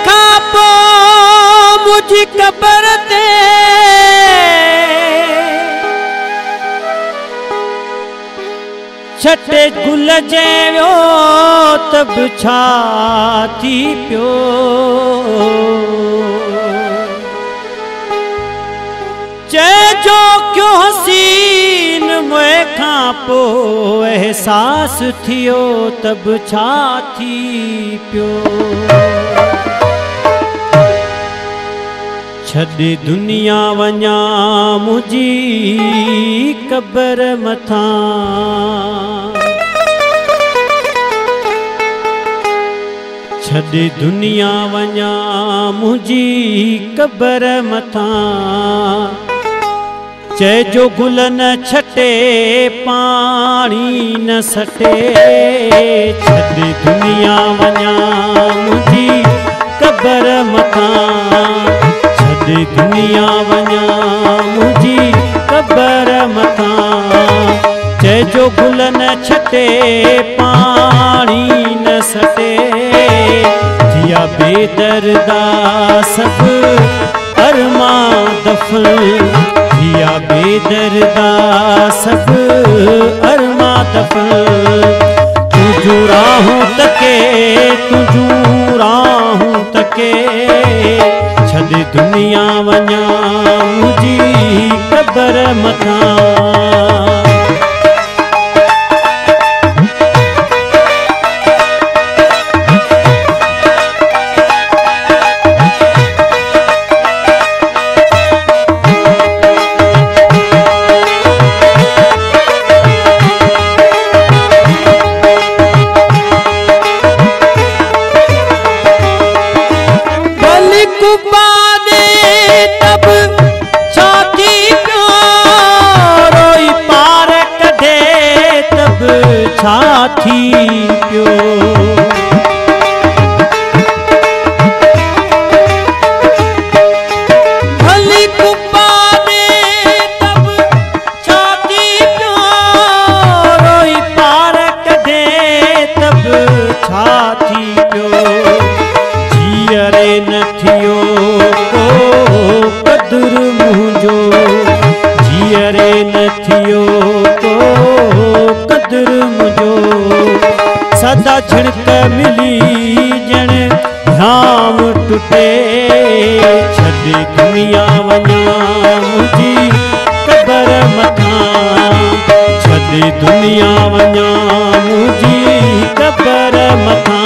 खापो मुझी कबर ते छटे गुल जेवियो तब छा थी पियो जो क्यों हसीन मुए खां पो एहसास थियो तब छा थी पियो छॾे दुनिया वञा मुझी कबर मथा छॾे दुनिया वञा मुझी कबर मथा जो गुल न छटे पानी न सटे छॾे दुनिया वञा मुझी कबर मथा छॾे दुनिया वञा मुझी कबर मथा जो गुल न छटे पानी न सटे थिया बेदर्दा सब अरमा दफन थिया बेदर्दा सब अरमा दफन तुझू राहूं तके तुझू राहूं तके छॾे दुनिया वञा मुझी कबर मथा छा थी पियो भली कुपा दे तब छा थी पियो रोई पार कढे तब छा थी पियो जीअरे न थियो को कदुर मुंहिंजो जीअरे न थियो को कदुर सदा झिड़क मिली जण धाम टुटे छॾे दुनिया वञा मुझी कबर मथा छॾे दुनिया वञा मुझी कबर मथा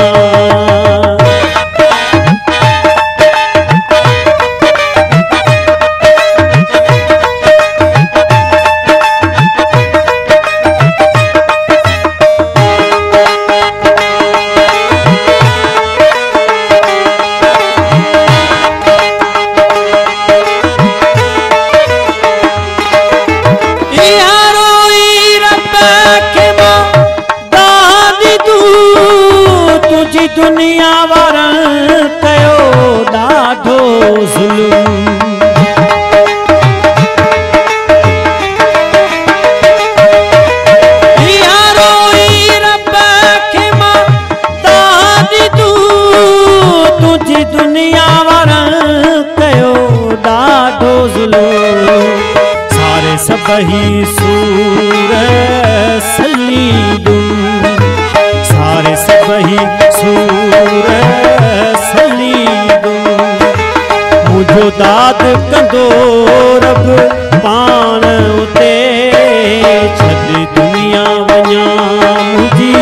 दुनिया वारनि कयो ॾाढो ज़ुल्म यारो ई रब खे मां दादी तुझी दुनिया वारनि कयो ॾाढो ज़ुल्म सारे सभई सूर सलीदुम सारे सभई सूर सलीदुम मुझो दाद कंदो रब पाण उते छॾे दुनिया वञा मुझी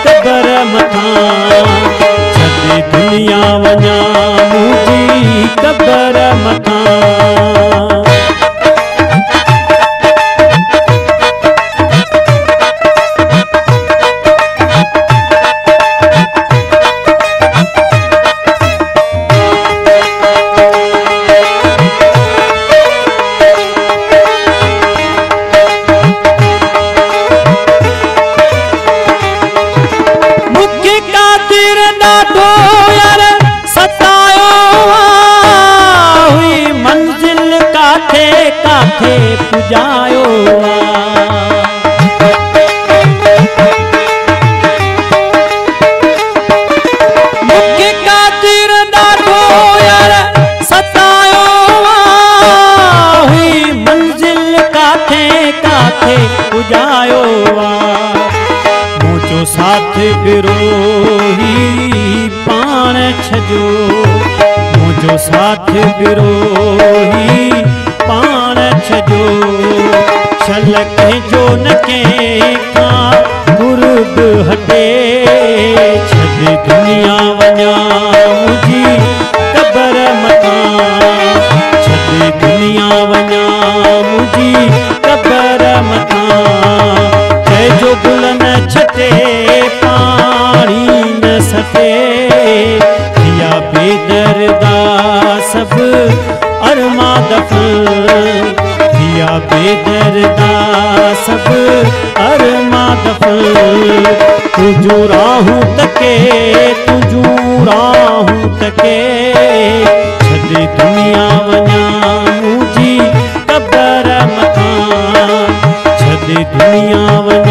कबर मथा छॾे दुनिया वञा मुझी कबर मथा काथे पुजायो मुखे कातिर ॾाढो मुझो साथ विरोही पाण छजो मुझो साथ विरोही पाण छजो छल कंहिंजो न कंहिंखां गुरुब हटे छॾ दुनिया वञा मुंहिंजी क़बर मथां छॾ दुनिया वञा मुंहिंजी क़बर मथां जो गुल न छटे पाणी न सटे या बेदर्दा सब अरमा दफन या बेदर्दा सब अरमा दफन तुझू राहूं तके छॾे दुनिया वञा मुंहिंजी क़बर मथां छॾे दुनिया वञा